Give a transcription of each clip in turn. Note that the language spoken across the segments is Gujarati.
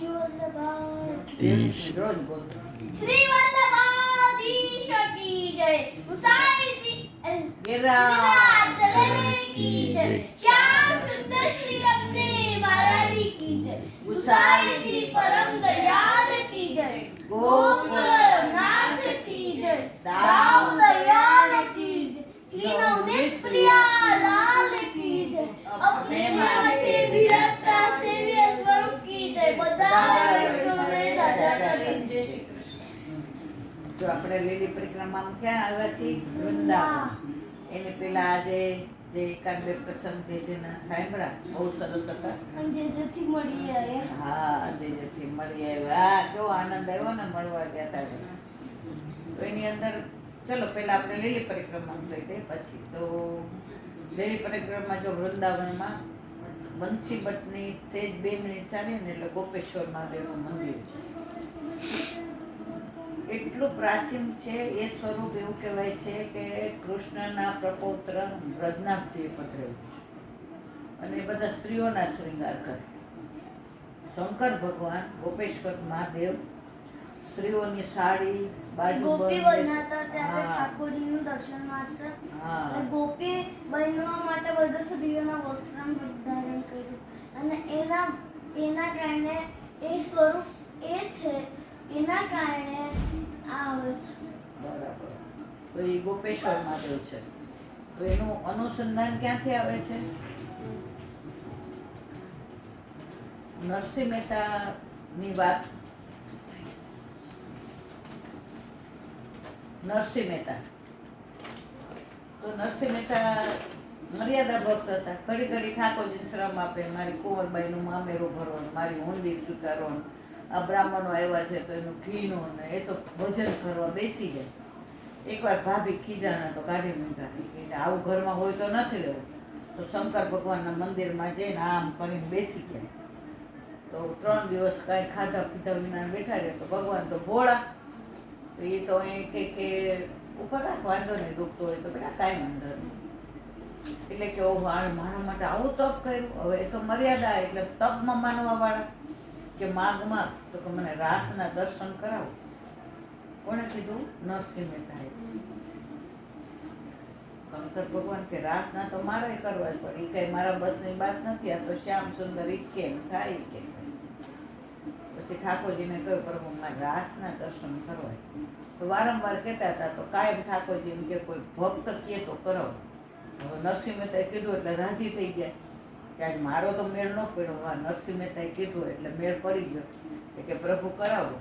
શ્રી વલ્લભાધીશ કી જય, મુસાઈજી गिरिराज की जय, श्याम सुंदर श्री अम्बे महारानी की जय, गुसाई जी परम दयाल की जय, गोपनाथ की जय, दाऊ दयाल की जय, श्री नवनीत प्रिया लाल की जय, अपने माथे विरता सेव्य स्वरूप की जय, બધા વૈષ્ણવને દાદા કરી જય શ્રી કૃષ્ણ. જો આપણે લીલી પરિક્રમામાં ક્યાં આવ્યા છીએ? વૃંદાવન. એને પેલા આજે જે એકાદ બે પ્રસંગ જે છે ને સાંભળ્યા, બહુ સરસ હતા. જે જેથી મળી આવ્યા. હા, જે જેથી મળી આવ્યા. કેવો આનંદ આવ્યો ને મળવા ગયા હતા. તો એની અંદર ચલો પેલા આપણે લીલી પરિક્રમામાં કહી દઈએ પછી. તો લીલી પરિક્રમા જો વૃંદાવનમાં બંસી બટની સેજ 2 મિનિટ ચાલે ને એટલે ગોપેશ્વર મહાદેવનું મંદિર છે. એટલું પ્રાચીન છે એ સ્વરૂપ. એવું કહેવાય છે કે કૃષ્ણના પ્રપૌત્ર બ્રજનાથજીએ પધરાવ્યું અને એ બધા સ્ત્રીઓના શૃંગાર કરે. શંકર ભગવાન ગોપેશ્વર મહાદેવ સ્ત્રીઓની સાડી બાજુ ગોપી બન્યા ત્યારે ઠાકોરજીનું દર્શન માત્ર. ગોપી બનવા માટે બધા સ્ત્રીઓના વસ્ત્ર ધારણ કર્યું અને એના કારણે એ સ્વરૂપ એ છે, એના કારણે આવે છે. બરાબર. તો એ ગોપેશ્વર મહાદેવ છે. તો એનું અનુસંધાન ક્યાંથી આવે છે? નરસિંહ મહેતાની વાત. નરસિંહ મહેતા તો નરસિંહ મહેતા મર્યાદા ભક્ત હતા. ઘડી ઘડી ઠાકોરજીને શ્રમ આપે, મારી કુંવરબાઈનું મામેરું ભરો, મારી ઊંડી સ્વીકારો, આ બ્રાહ્મણો આવ્યા છે તો એનું ઘીનું, ને એ તો ભજન કરવા બેસી જાય. એકવાર ભાભી ખીજાણા તો કાઢી મૂક્યા. આવું ઘરમાં હોય તો નથી લેવું. તો શંકર ભગવાનના મંદિરમાં જઈને આમ કરીને બેસી ગયા. તો 3 દિવસ કાંઈ ખાધા પીધા વિના બેઠા રહે. તો ભગવાન તો ભોળા, તો એ તો એ કે ઉપર રાખ, વાંધો નહીં, દુખતો હોય તો બેટા કાંઈ વાંધો નહીં. એટલે કે ઓહો, મારા માટે આવું તપ કર્યું. હવે એ તો મર્યાદા, એટલે તપમાં માનવા વાળા કે માગ તો કે મને રાસના દર્શન કરાવો. કોણે કીધું? નરસિંહ મહેતાએ. શંકર ભગવાન કે રાસના તો મારે કરવા જ પડે, એ કઈ મારા બસની વાત નથી. આ તો શ્યામ સુંદર ઈચ્છે એમ થાય કે. પછી ઠાકોરજીને કહ્યું પ્રભુ મારે રાસના દર્શન કરવા. તો વારંવાર કહેતા હતા. તો કાયમ ઠાકોરજી કે કોઈ ભક્ત કહે તો કરાવો. હવે નરસિંહ મહેતાએ કીધું એટલે રાજી થઈ ગયા કે આજ મારો તો મેળ ન પડ્યો. હા, નરસિંહ મહેતાએ કીધું એટલે મેળ પડી ગયો કે પ્રભુ કરાવો.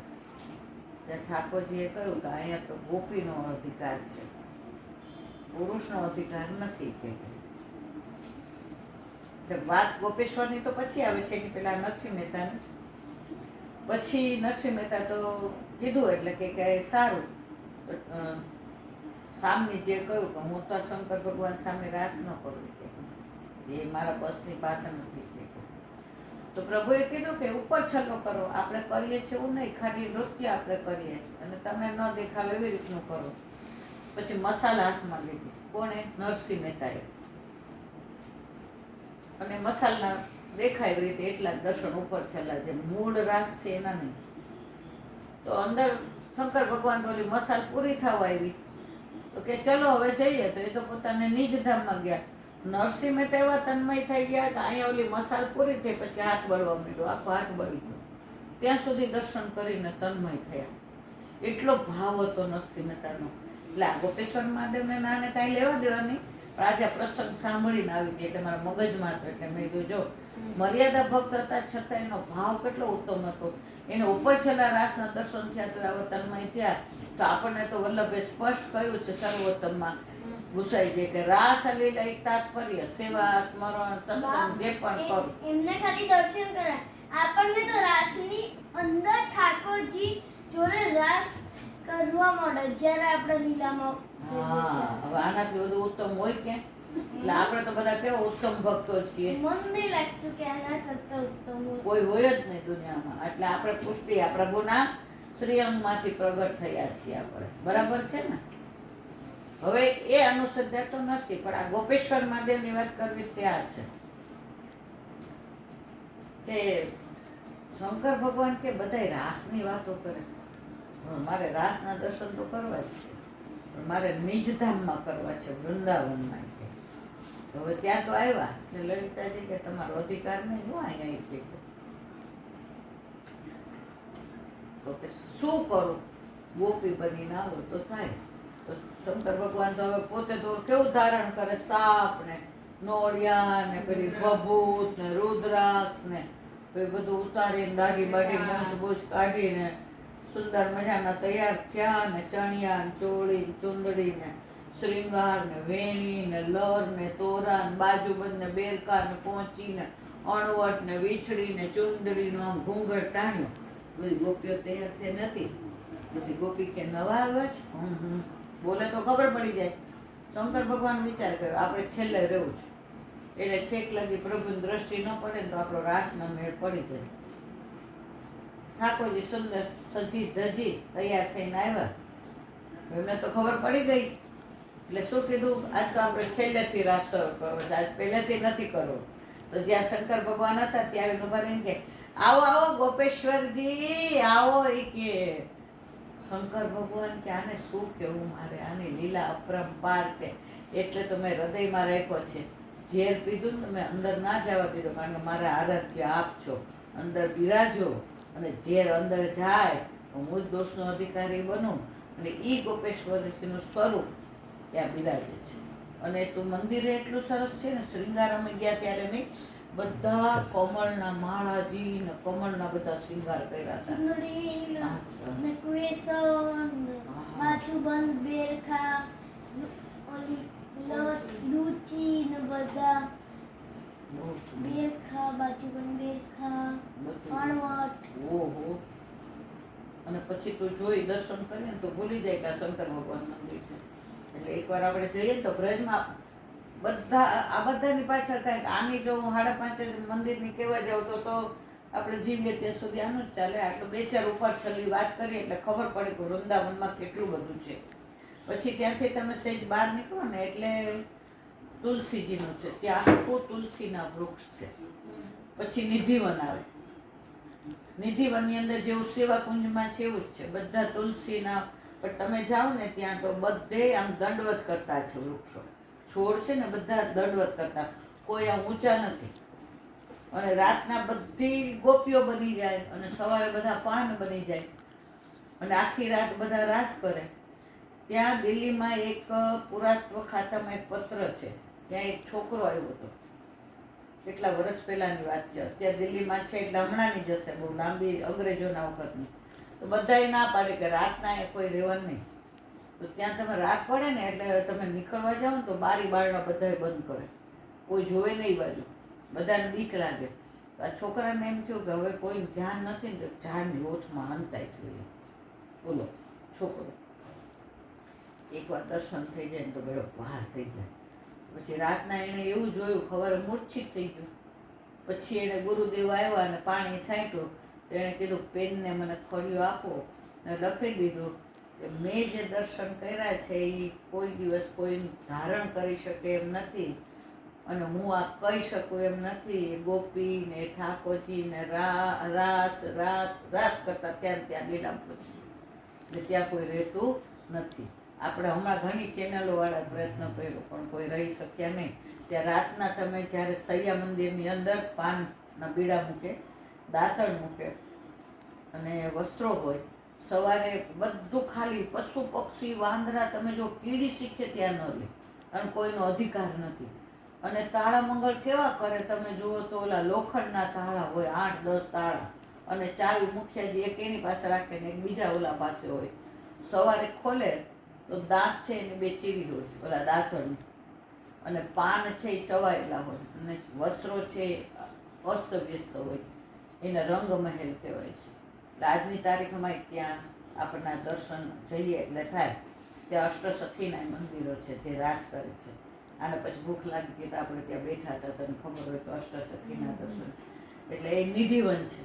ત્યાં ઠાકોરજીએ કહ્યું કે અહીંયા તો ગોપીનો અધિકાર છે, પુરુષનો અધિકાર નથી. છે વાત ગોપેશ્વરની તો પછી આવે છે, એની પેલા નરસિંહ મહેતાની. પછી નરસિંહ મહેતા તો કીધું એટલે કે સારું. સામની જે કહ્યું કે હું તો શંકર ભગવાન સામે રાસ ન કરું, એ મારા બસની વાત નથી. તો પ્રભુએ કીધું કે ઉપર છલ્લો કરો. આપણે કરીએ છીએ એવું નહીં, ખાલી નૃત્ય આપણે કરીએ અને તમે ન દેખાવ એવી રીતનું કરો. પછી મસાલા હાથમાં લીધી. કોણે? નરસિંહ મહેતાએ. અને મસાલા દેખાય એવી રીતે એટલા દર્શન ઉપર છેલ્લા, જે મૂળ રાસ છે એના નહીં. તો અંદર શંકર ભગવાન બોલી મસાલ પૂરી થવા આવી. તો કે ચલો હવે જઈએ. તો એ તો પોતાને નિજધામમાં ગયા. નરસિંહ મહેતા એવા તન્મય થઈ ગયા કે અહીંયા ઓલી મસાલ પૂરી થઈ પછી હાથ બળવા માંડ્યો, આખો હાથ બળી ગયો. ત્યાં સુધી દર્શન કરીને તન્મય થયા. એટલો ભાવ હતો નરસિંહ મહેતાનો. એટલે આ ગોપેશ્વર મહાદેવને નાને કાંઈ લેવા દેવા નહીં, પણ આજે આ પ્રસંગ સાંભળીને આવી ગઈ એટલે મારા મગજમાં હતો. એટલે મેં કીધું જો મર્યાદા ભક્ત હતા છતાં એનો ભાવ કેટલો ઉત્તમ હતો. એને ઉપર છેલ્લા રાસના દર્શન થયા તો આવા તન્મય થયા. તો આપણને તો વલ્લભે સ્પષ્ટ કહ્યું છે સર્વોત્તમમાં ઘુસાઈ જાય કે રાસ લીલા એક તાત્પર્ય સેવા સ્મરણ સત્સંગ જે પણ કરો. એમને ખાલી દર્શન કરાય. આપણને તો રાસની અંદર ઠાકોરજી જોડે રાસ કરવા મળે જ્યારે આપણે લીલામાં. હા, હવે આનાથી વધુ ઉત્તમ હોય કે? એટલે આપણે તો બધા કેવા ઉત્તમ ભક્તો છીએ. મન નહીં લાગતું કે આના કરતા ઉત્તમ કોઈ હોય જ નહીં દુનિયામાં. એટલે આપણે પુષ્ટિ આ પ્રભુના શ્રીઅંગમાંથી પ્રગટ થયા છીએ આપણે. બરાબર છે ને? હવે એ અનુસંધાન તો નથી, પણ આ ગોપેશ્વર મહાદેવની વાત કરવી ત્યાં છે કે શંકર ભગવાન કે બધાય રાસની વાતો કરે, મારે રાસના દર્શન તો કરવા જ છે, પણ મારે નિજધામમાં કરવા છે, વૃંદાવનમાં કે. હવે ત્યાં તો આવ્યા એટલે લલિતાજી કે તમારો અધિકાર નહીં, હું અહીંયા કે તો કે શું કરું, ગોપી બનીને આવો તો થાય. તો શંકર ભગવાન તો હવે પોતે તો કેવું ધારણ કરે, સાપ ને નોળિયા ને પેલી ભભૂત ને રુદ્રાક્ષ ને એ બધું ઉતારીને દાઢી બાઢી મૂછ બૂછ કાઢીને સુંદર મજાના તૈયાર થયા ને ચણિયા ને ચોળી ને ચુંદડી ને શ્રીંગાર ને વેણી ને લર ને તોરા ને બાજુબંધ ને બેરકા ને પોંચી ને અણવટ ને વીછડી ને ચુંદડી નું આમ ઘૂંઘટ તાણ્યું. બધી ગોપીઓ તૈયાર થઈ નથી. બધી ગોપી કે નવા આવ્યા છે, બોલે તો ખબર પડી જાય. શંકર ભગવાન વિચાર કર્યો આપણે છેલ્લે રહેવું છે, એટલે છેક લગી પ્રભુની દ્રષ્ટિ ન પડે ને તો આપણો રાસમાં મેળ પડી જાય. ઠાકોરજી સુંદર સજી ધજી તૈયાર થઈને આવ્યા. એમને તો ખબર પડી ગઈ એટલે શું કીધું, આજ તો આપણે છેલ્લેથી રાસ શરૂ કરવો છે, આજ પહેલેથી નથી કરવો. તો જ્યાં શંકર ભગવાન હતા ત્યાં ઉભા રહીને કે આવો આવો ગોપેશ્વરજી આવો. એ કે શંકર ભગવાન કે આને શું કેવું મારે, આની લીલા અપરંપાર છે, એટલે તો મેં હૃદયમાં રાખ્યો છે. ઝેર પીધું ને મેં અંદર ના જવા દીધો, કારણ કે મારા આરાધ્ય આપ છો, અંદર બિરાજો, અને ઝેર અંદર જાય હું જ દોષનો અધિકારી બનું. અને ઈ ગોપેશ્વરજીનું સ્વરૂપ ત્યાં બિરાજે છે. અને તું મંદિરે એટલું સરસ છે ને, શ્રીંગાર અમે ગયા ત્યારે નહીં, બધા કમળના માળાજી ને કમળના બધા શ્રીંગાર કર્યા હતા. ચુંદડી ને કુએસન, બાજુબંધ બેરખા, ઓલી લૂચી ને બધા બેરખા, બાજુબંધ બેરખા, અણવટ. ઓહો. અને પછી તું જોઈ દર્શન કરીએ ને તો ભૂલી જાય કે આ શંકર ભગવાન મંદિર છે. એટલે એકવાર આપણે જઈએ ને તો બ્રજમાં બધા આ બધાની પાછળ થાય. આની જો હું 5:30 મંદિરની કહેવા જાઉં તો આપણે જીવીએ ત્યાં સુધી આનું જ ચાલે. આટલું 2-4 ઉપર છેલ્લી વાત કરીએ એટલે ખબર પડે કે વૃંદાવનમાં કેટલું બધું છે. પછી ત્યાંથી તમે સહેજ બહાર નીકળો ને એટલે તુલસીજીનું છે, ત્યાં આખું તુલસીના વૃક્ષ છે. પછી નિધિવન આવે, નિધિવનની અંદર જેવું સેવાકુંજમાં છે એવું જ છે, બધા તુલસીના. પણ તમે જાઓ ને ત્યાં તો બધે આમ દંડવત કરતા છે વૃક્ષો, છોડ છે ને બધા દંડવત કરતા, કોઈ આમ ઊંચા નથી. અને રાતના બધી ગોપીઓ બની જાય અને સવારે બધા પાન બની જાય અને આખી રાત બધા રાસ કરે. ત્યાં દિલ્હીમાં એક પુરાતત્વ ખાતામાં એક પત્ર છે, ત્યાં એક છોકરો આવ્યો હતો, કેટલા વર્ષ પહેલાની વાત છે. અત્યારે દિલ્હીમાં છે એટલે હમણાંની જ હશે, બહુ લાંબી અંગ્રેજોના વખતની. તો બધાએ ના પાડે કે રાતના એ કોઈ રહેવાનું નહીં. તો ત્યાં તમે રાત પડે ને એટલે તમે નીકળવા જાઓ ને તો બારી બારણા બધાએ બંધ કરે, કોઈ જોવે નહીં બાજુ, બધાને બીક લાગે. તો આ છોકરાને એમ થયું કે હવે કોઈ ધ્યાન નથી ને તો ઝાડની ઓથમાં હંતાઈ ગયું. બોલો, છોકરો એકવાર દર્શન થઈ જાય ને તો બેડો બહાર થઈ જાય. પછી રાતના એણે એવું જોયું, સવારે મૂર્છિત થઈ ગયું. પછી એણે ગુરુદેવ આવ્યા અને પાણી છાંટ્યું. તો એણે કીધું પેનને મને ખોડિયો આપો ને લખી દીધું કે મેં જે દર્શન કર્યા છે એ કોઈ દિવસ કોઈ ધારણ કરી શકે એમ નથી, અને હું આ કહી શકું એમ નથી. ગોપી ને ઠાકોરજી ને રાસ રાસ રાસ કરતા ત્યાં લીલા પછી એટલે ત્યાં કોઈ રહેતું નથી. આપણે હમણાં ઘણી ચેનલોવાળા પ્રયત્ન કર્યો પણ કોઈ રહી શક્યા નહીં. ત્યાં રાતના તમે જ્યારે સૈયા મંદિરની અંદર પાનના બીડા મૂકે, દાંતણ મૂકે અને વસ્ત્રો હોય, સવારે બધું ખાલી, પશુ પક્ષી વાંદરા તમે જો કીડી શીખે ત્યાં ન લે, અને કોઈનો અધિકાર નથી. અને તાળા મંગળ કેવા કરે તમે જુઓ તો ઓલા લોખંડના તાળા હોય, 8-10 તાળા, અને ચાવી મુખિયાજી એક એની પાસે રાખે ને એક બીજા ઓલા પાસે હોય. સવારે ખોલે તો દાંત છે એની 2 ચીરી હોય ઓલા દાંતણની, અને પાન છે એ ચવાયેલા હોય, અને વસ્ત્રો છે અસ્તવ્યસ્ત હોય, એને રંગમહેલ કહેવાય છે. એટલે આજની તારીખમાં ત્યાં આપણના દર્શન જઈએ એટલે થાય. ત્યાં અષ્ટસખીના મંદિરો છે જે રાસ કરે છે. આને પછી ભૂખ લાગી ગઈ તો આપણે ત્યાં બેઠા હતા, તને ખબર હોય તો અષ્ટસખીના દર્શન, એટલે એ નિધિવન છે.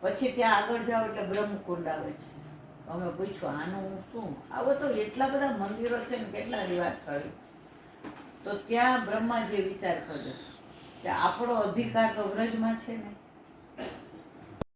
પછી ત્યાં આગળ જાઓ એટલે બ્રહ્મકુંડ આવે છે. અમે પૂછ્યું આનું શું, આવો તો એટલા બધા મંદિરો છે ને કેટલાની વાત કરી. તો ત્યાં બ્રહ્માજીએ વિચાર કર્યો કે આપણો અધિકાર તો વ્રજમાં છે ને,